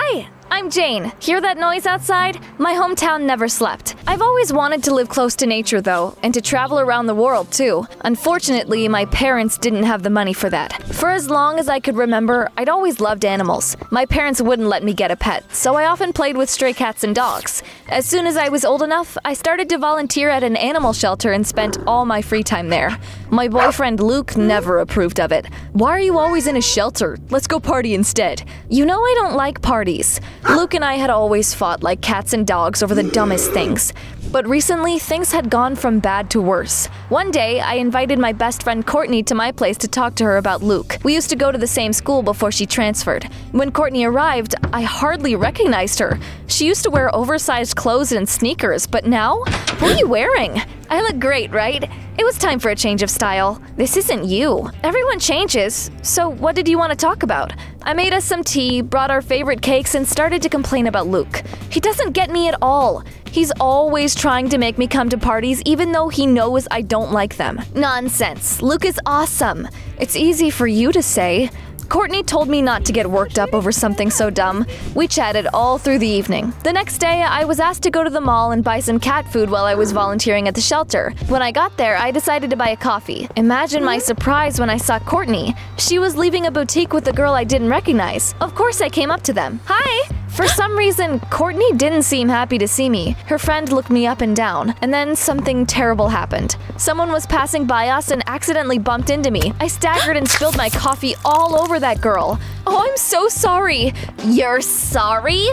Hi, I'm Jane. Hear that noise outside? My hometown never slept. I've always wanted to live close to nature though, and to travel around the world too. Unfortunately, my parents didn't have the money for that. For as long as I could remember, I'd always loved animals. My parents wouldn't let me get a pet, so I often played with stray cats and dogs. As soon as I was old enough, I started to volunteer at an animal shelter and spent all my free time there. My boyfriend Luke never approved of it. Why are you always in a shelter? Let's go party instead. You know I don't like parties. Luke and I had always fought like cats and dogs over the dumbest things. But recently, things had gone from bad to worse. One day, I invited my best friend Courtney to my place to talk to her about Luke. We used to go to the same school before she transferred. When Courtney arrived, I hardly recognized her. She used to wear oversized clothes and sneakers, but now? What are you wearing? I look great, right? It was time for a change of style. This isn't you. Everyone changes. So what did you want to talk about? I made us some tea, brought our favorite cakes, and started to complain about Luke. He doesn't get me at all. He's always trying to make me come to parties even though he knows I don't like them. Nonsense. Luke is awesome. It's easy for you to say. Courtney told me not to get worked up over something so dumb. We chatted all through the evening. The next day, I was asked to go to the mall and buy some cat food while I was volunteering at the shelter. When I got there, I decided to buy a coffee. Imagine my surprise when I saw Courtney. She was leaving a boutique with a girl I didn't recognize. Of course, I came up to them. Hi! For some reason, Courtney didn't seem happy to see me. Her friend looked me up and down, and then something terrible happened. Someone was passing by us and accidentally bumped into me. I staggered and spilled my coffee all over that girl. Oh, I'm so sorry. You're sorry?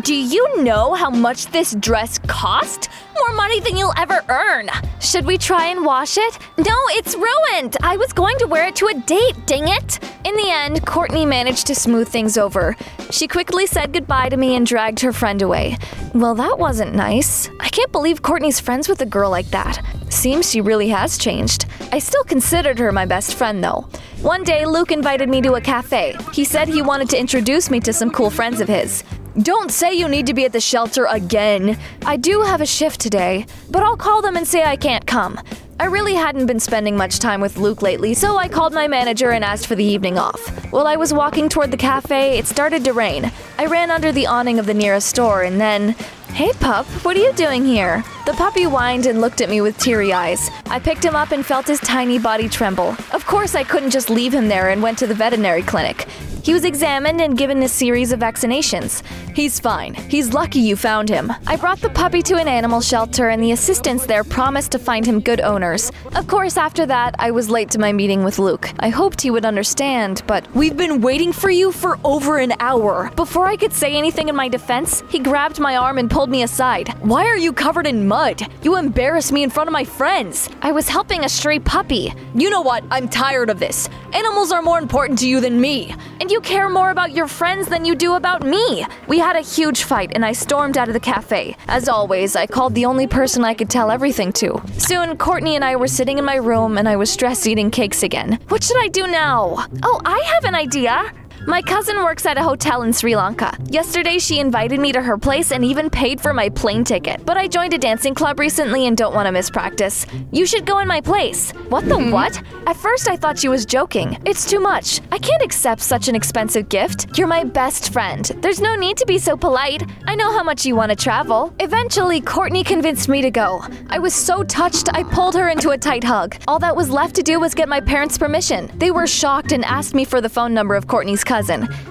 Do you know how much this dress cost? More money than you'll ever earn. Should we try and wash it? No, it's ruined. I was going to wear it to a date, dang it. In the end, Courtney managed to smooth things over. She quickly said goodbye to me and dragged her friend away. Well, that wasn't nice. I can't believe Courtney's friends with a girl like that. Seems she really has changed. I still considered her my best friend, though. One day, Luke invited me to a cafe. He said he wanted to introduce me to some cool friends of his. Don't say you need to be at the shelter again. I do have a shift today, but I'll call them and say I can't come. I really hadn't been spending much time with Luke lately, so I called my manager and asked for the evening off. While I was walking toward the cafe, it started to rain. I ran under the awning of the nearest store and then... Hey pup, what are you doing here? The puppy whined and looked at me with teary eyes. I picked him up and felt his tiny body tremble. Of course I couldn't just leave him there and went to the veterinary clinic. He was examined and given a series of vaccinations. He's fine. He's lucky you found him. I brought the puppy to an animal shelter and the assistants there promised to find him good owners. Of course, after that, I was late to my meeting with Luke. I hoped he would understand, but we've been waiting for you for over an hour. Before I could say anything in my defense, he grabbed my arm and pulled me aside. Why are you covered in mud? You embarrassed me in front of my friends. I was helping a stray puppy. You know what? I'm tired of this. Animals are more important to you than me. And you care more about your friends than you do about me. We had a huge fight and I stormed out of the cafe. As always, I called the only person I could tell everything to. Soon, Courtney and I were sitting in my room and I was stress eating cakes again. What should I do now? Oh, I have an idea. My cousin works at a hotel in Sri Lanka. Yesterday, she invited me to her place and even paid for my plane ticket. But I joined a dancing club recently and don't want to miss practice. You should go in my place. What the what? At first, I thought she was joking. It's too much. I can't accept such an expensive gift. You're my best friend. There's no need to be so polite. I know how much you want to travel. Eventually, Courtney convinced me to go. I was so touched, I pulled her into a tight hug. All that was left to do was get my parents' permission. They were shocked and asked me for the phone number of Courtney's cousin.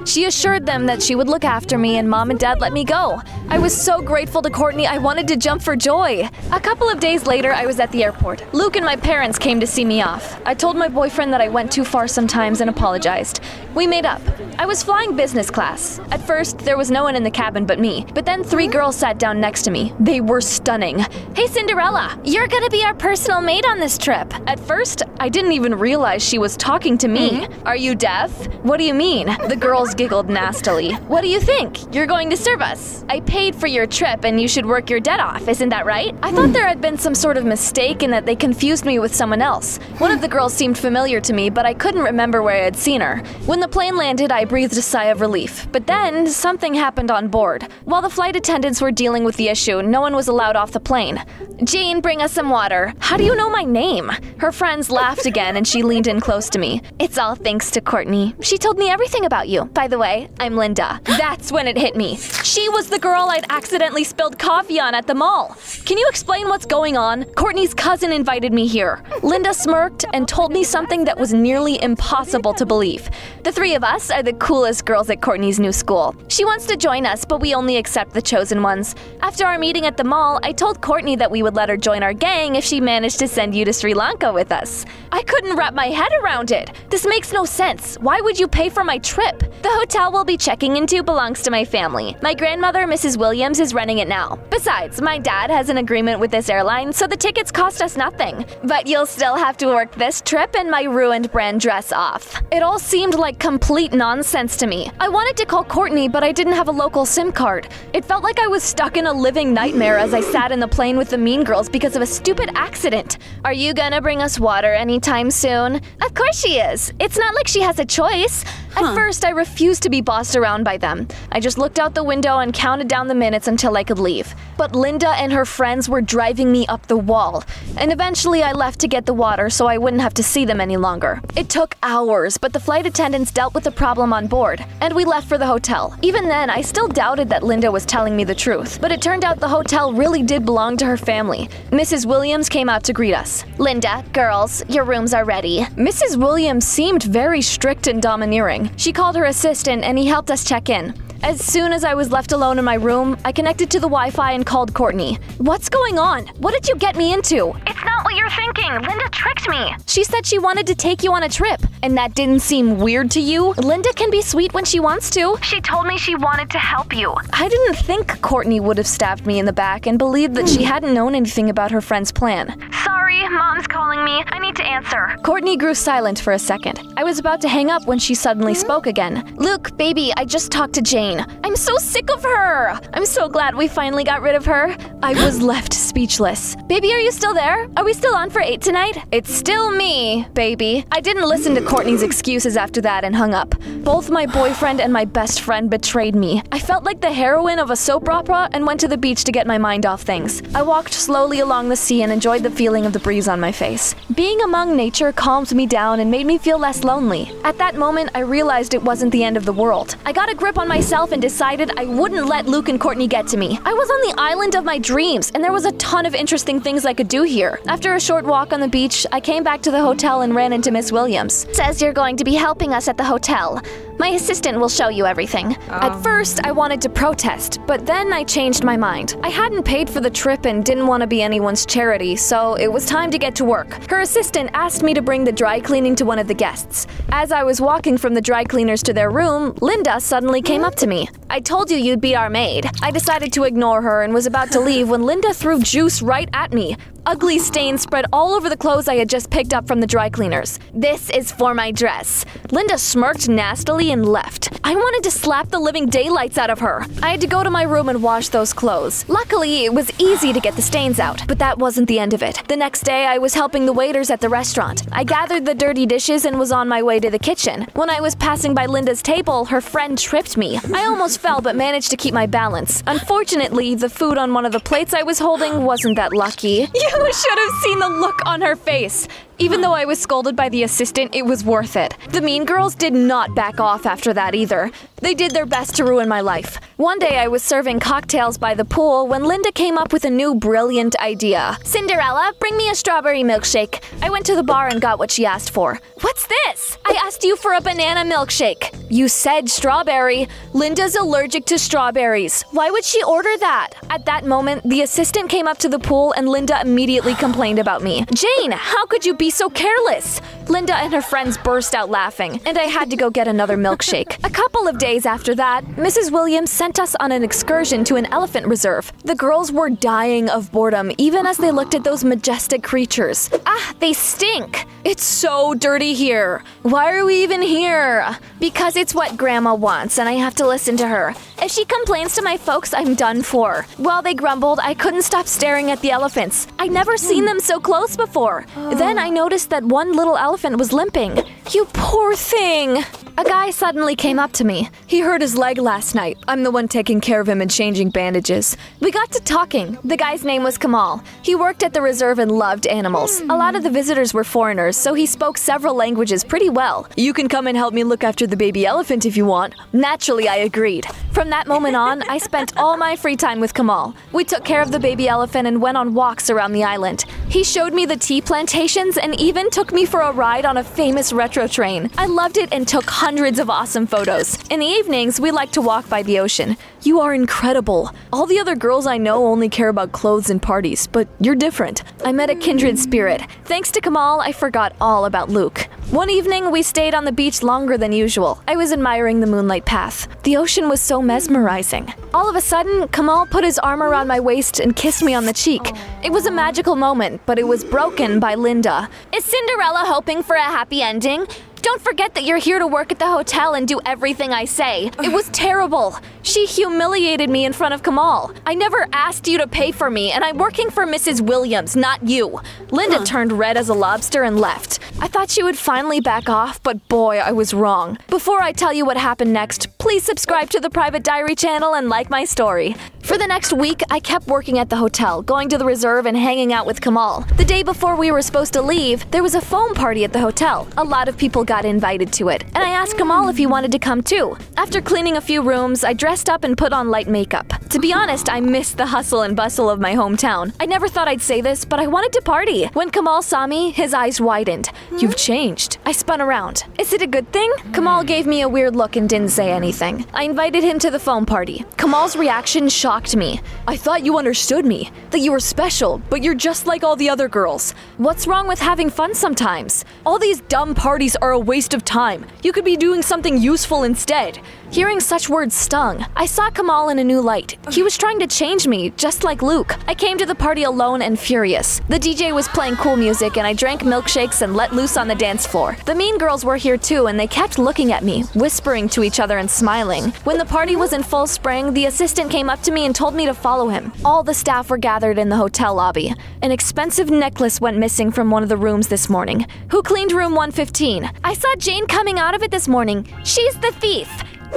She assured them that she would look after me and Mom and Dad let me go. I was so grateful to Courtney, I wanted to jump for joy. A couple of days later, I was at the airport. Luke and my parents came to see me off. I told my boyfriend that I went too far sometimes and apologized. We made up. I was flying business class. At first, there was no one in the cabin but me, but then 3 girls sat down next to me. They were stunning. Hey Cinderella, you're gonna be our personal maid on this trip. At first, I didn't even realize she was talking to me. Are you deaf? What do you mean? The girls giggled nastily. What do you think? You're going to serve us. I paid for your trip and you should work your debt off, isn't that right? I thought there had been some sort of mistake and that they confused me with someone else. One of the girls seemed familiar to me, but I couldn't remember where I had seen her. When the plane landed, I breathed a sigh of relief. But then, something happened on board. While the flight attendants were dealing with the issue, no one was allowed off the plane. Jane, bring us some water. How do you know my name? Her friends laughed again and she leaned in close to me. It's all thanks to Courtney. She told me everything everything about you. By the way, I'm Linda. That's when it hit me. She was the girl I'd accidentally spilled coffee on at the mall. Can you explain what's going on? Courtney's cousin invited me here. Linda smirked and told me something that was nearly impossible to believe. The three of us are the coolest girls at Courtney's new school. She wants to join us, but we only accept the chosen ones. After our meeting at the mall, I told Courtney that we would let her join our gang if she managed to send you to Sri Lanka with us. I couldn't wrap my head around it. This makes no sense. Why would you pay for my trip? The hotel we'll be checking into belongs to my family. My grandmother, Mrs. Williams, is running it now. Besides, my dad has an agreement with this airline, so the tickets cost us nothing. But you'll still have to work this trip and my ruined brand dress off. It all seemed like complete nonsense to me. I wanted to call Courtney, but I didn't have a local SIM card. It felt like I was stuck in a living nightmare as I sat in the plane with the mean girls because of a stupid accident. Are you gonna bring us water anytime soon? Of course she is. It's not like she has a choice. At first, I refused to be bossed around by them. I just looked out the window and counted down the minutes until I could leave. But Linda and her friends were driving me up the wall. And eventually I left to get the water so I wouldn't have to see them any longer. It took hours, but the flight attendants dealt with the problem on board, and we left for the hotel. Even then, I still doubted that Linda was telling me the truth, but it turned out the hotel really did belong to her family. Mrs. Williams came out to greet us. Linda, girls, your rooms are ready. Mrs. Williams seemed very strict and domineering. She called her assistant and he helped us check in. As soon as I was left alone in my room, I connected to the Wi-Fi and called Courtney. What's going on? What did you get me into? It's not what you're thinking. Linda tricked me. She said she wanted to take you on a trip. And that didn't seem weird to you? Linda can be sweet when she wants to. She told me she wanted to help you. I didn't think Courtney would have stabbed me in the back and believed that she hadn't known anything about her friend's plan. Sorry, Mom's calling me. I need to answer. Courtney grew silent for a second. I was about to hang up when she suddenly spoke again. Luke, baby, I just talked to Jane. I'm so sick of her! I'm so glad we finally got rid of her. I was left speechless. Baby, are you still there? Are we still on for 8 tonight? It's still me, baby. I didn't listen to Courtney's excuses after that and hung up. Both my boyfriend and my best friend betrayed me. I felt like the heroine of a soap opera and went to the beach to get my mind off things. I walked slowly along the sea and enjoyed the feeling of the breeze on my face. Being among nature calmed me down and made me feel less lonely. At that moment, I realized it wasn't the end of the world. I got a grip on myself and decided I wouldn't let Luke and Courtney get to me. I was on the island of my dreams, and there was a ton of interesting things I could do here. After a short walk on the beach, I came back to the hotel and ran into Miss Williams. Says you're going to be helping us at the hotel. My assistant will show you everything. At first, I wanted to protest, but then I changed my mind. I hadn't paid for the trip and didn't want to be anyone's charity, so it was time to get to work. Her assistant asked me to bring the dry cleaning to one of the guests. As I was walking from the dry cleaners to their room, Linda suddenly came up to me. I told you you'd be our maid. I decided to ignore her and was about to leave when Linda threw juice right at me. Ugly stains spread all over the clothes I had just picked up from the dry cleaners. This is for my dress. Linda smirked nastily and left. I wanted to slap the living daylights out of her. I had to go to my room and wash those clothes. Luckily, it was easy to get the stains out, but that wasn't the end of it. The next day, I was helping the waiters at the restaurant. I gathered the dirty dishes and was on my way to the kitchen. When I was passing by Linda's table, her friend tripped me. I almost fell but managed to keep my balance. Unfortunately, the food on one of the plates I was holding wasn't that lucky. You should have seen the look on her face. Even though I was scolded by the assistant, it was worth it. The mean girls did not back off after that either. They did their best to ruin my life. One day I was serving cocktails by the pool when Linda came up with a new brilliant idea. Cinderella, bring me a strawberry milkshake. I went to the bar and got what she asked for. What's this? I asked you for a banana milkshake. You said strawberry. Linda's allergic to strawberries. Why would she order that? At that moment, the assistant came up to the pool and Linda immediately complained about me. Jane, how could you be so careless? Linda and her friends burst out laughing, and I had to go get another milkshake. A couple of days after that, Mrs. Williams sent us on an excursion to an elephant reserve. The girls were dying of boredom, even as they looked at those majestic creatures. Ah, they stink! It's so dirty here. Why are we even here? Because it's what Grandma wants, and I have to listen to her. If she complains to my folks, I'm done for. While they grumbled, I couldn't stop staring at the elephants. I'd never seen them so close before. Then I noticed that one little elephant was limping. You poor thing! A guy suddenly came up to me. He hurt his leg last night. I'm the one taking care of him and changing bandages. We got to talking. The guy's name was Kamal. He worked at the reserve and loved animals. A lot of the visitors were foreigners, so he spoke several languages pretty well. You can come and help me look after the baby elephant if you want. Naturally, I agreed. From that moment on, I spent all my free time with Kamal. We took care of the baby elephant and went on walks around the island. He showed me the tea plantations and even took me for a ride on a famous retro train. I loved it and took hundreds of awesome photos. In the evenings, we like to walk by the ocean. You are incredible. All the other girls I know only care about clothes and parties, but you're different. I met a kindred spirit. Thanks to Kamal, I forgot all about Luke. One evening, we stayed on the beach longer than usual. I was admiring the moonlight path. The ocean was so mesmerizing. All of a sudden, Kamal put his arm around my waist and kissed me on the cheek. It was a magical moment, but it was broken by Linda. Is Cinderella hoping for a happy ending? Don't forget that you're here to work at the hotel and do everything I say. It was terrible. She humiliated me in front of Kamal. I never asked you to pay for me, and I'm working for Mrs. Williams, not you. Linda turned red as a lobster and left. I thought she would finally back off, but boy, I was wrong. Before I tell you what happened next, please subscribe to the Private Diary channel and like my story. For the next week, I kept working at the hotel, going to the reserve and hanging out with Kamal. The day before we were supposed to leave, there was a foam party at the hotel. A lot of people got invited to it, and I asked Kamal if he wanted to come too. After cleaning a few rooms, I dressed up and put on light makeup. To be honest, I missed the hustle and bustle of my hometown. I never thought I'd say this, but I wanted to party. When Kamal saw me, his eyes widened. You've changed. I spun around. Is it a good thing? Kamal gave me a weird look and didn't say anything. I invited him to the foam party. Kamal's reaction shocked me. I thought you understood me, that you were special, but you're just like all the other girls. What's wrong with having fun sometimes? All these dumb parties are a waste of time. You could be doing something useful instead. Hearing such words stung. I saw Kamal in a new light. He was trying to change me, just like Luke. I came to the party alone and furious. The DJ was playing cool music and I drank milkshakes and let loose on the dance floor. The mean girls were here too and they kept looking at me, whispering to each other and smiling. When the party was in full spring, the assistant came up to me and told me to follow him. All the staff were gathered in the hotel lobby. An expensive necklace went missing from one of the rooms this morning. Who cleaned room 115? I saw Jane coming out of it this morning. She's the thief.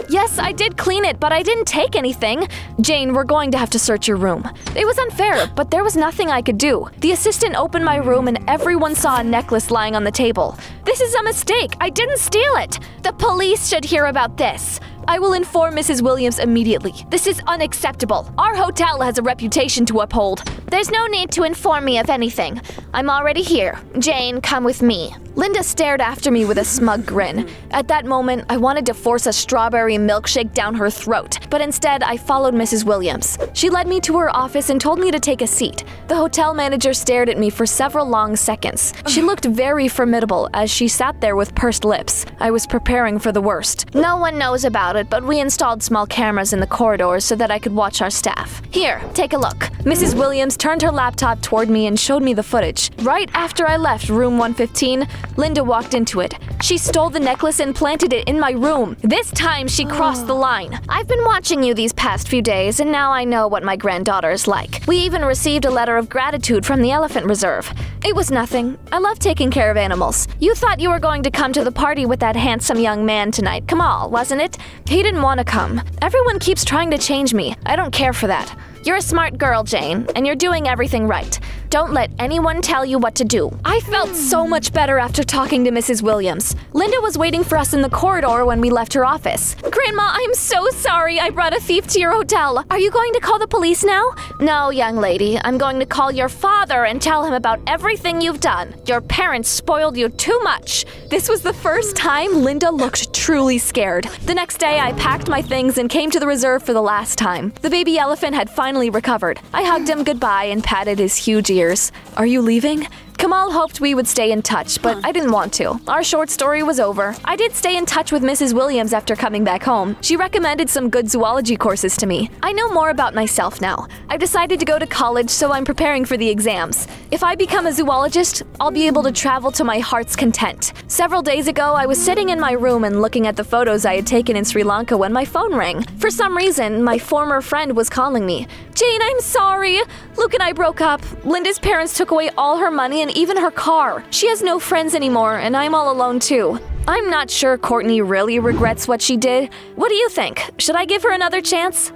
Yes, I did clean it, but I didn't take anything. Jane, we're going to have to search your room. It was unfair, but there was nothing I could do. The assistant opened my room and everyone saw a necklace lying on the table. This is a mistake. I didn't steal it. The police should hear about this. I will inform Mrs. Williams immediately. This is unacceptable. Our hotel has a reputation to uphold. There's no need to inform me of anything. I'm already here. Jane, come with me. Linda stared after me with a smug grin. At that moment, I wanted to force a strawberry milkshake down her throat, but instead I followed Mrs. Williams. She led me to her office and told me to take a seat. The hotel manager stared at me for several long seconds. She looked very formidable as she sat there with pursed lips. I was preparing for the worst. No one knows about it, but we installed small cameras in the corridors so that I could watch our staff. Here, take a look. Mrs. Williams turned her laptop toward me and showed me the footage. Right after I left room 115, Linda walked into it. She stole the necklace and planted it in my room. This time she crossed the line. I've been watching you these past few days and now I know what my granddaughter is like. We even received a letter of gratitude from the elephant reserve. It was nothing. I love taking care of animals. You thought you were going to come to the party with that handsome young man tonight, Kamal, wasn't it? He didn't want to come. Everyone keeps trying to change me. I don't care for that. You're a smart girl, Jane, and you're doing everything right. Don't let anyone tell you what to do. I felt so much better after talking to Mrs. Williams. Linda was waiting for us in the corridor when we left her office. Grandma, I'm so sorry I brought a thief to your hotel. Are you going to call the police now? No, young lady. I'm going to call your father and tell him about everything you've done. Your parents spoiled you too much. This was the first time Linda looked truly scared. The next day, I packed my things and came to the reserve for the last time. The baby elephant had finally recovered. I hugged him goodbye and patted his huge ears. Are you leaving? Kamal hoped we would stay in touch, but I didn't want to. Our short story was over. I did stay in touch with Mrs. Williams after coming back home. She recommended some good zoology courses to me. I know more about myself now. I've decided to go to college, so I'm preparing for the exams. If I become a zoologist, I'll be able to travel to my heart's content. Several days ago, I was sitting in my room and looking at the photos I had taken in Sri Lanka when my phone rang. For some reason, my former friend was calling me. Jane, I'm sorry. Luke and I broke up. Linda's parents took away all her money and even her car. She has no friends anymore, and I'm all alone too. I'm not sure Courtney really regrets what she did. What do you think? Should I give her another chance?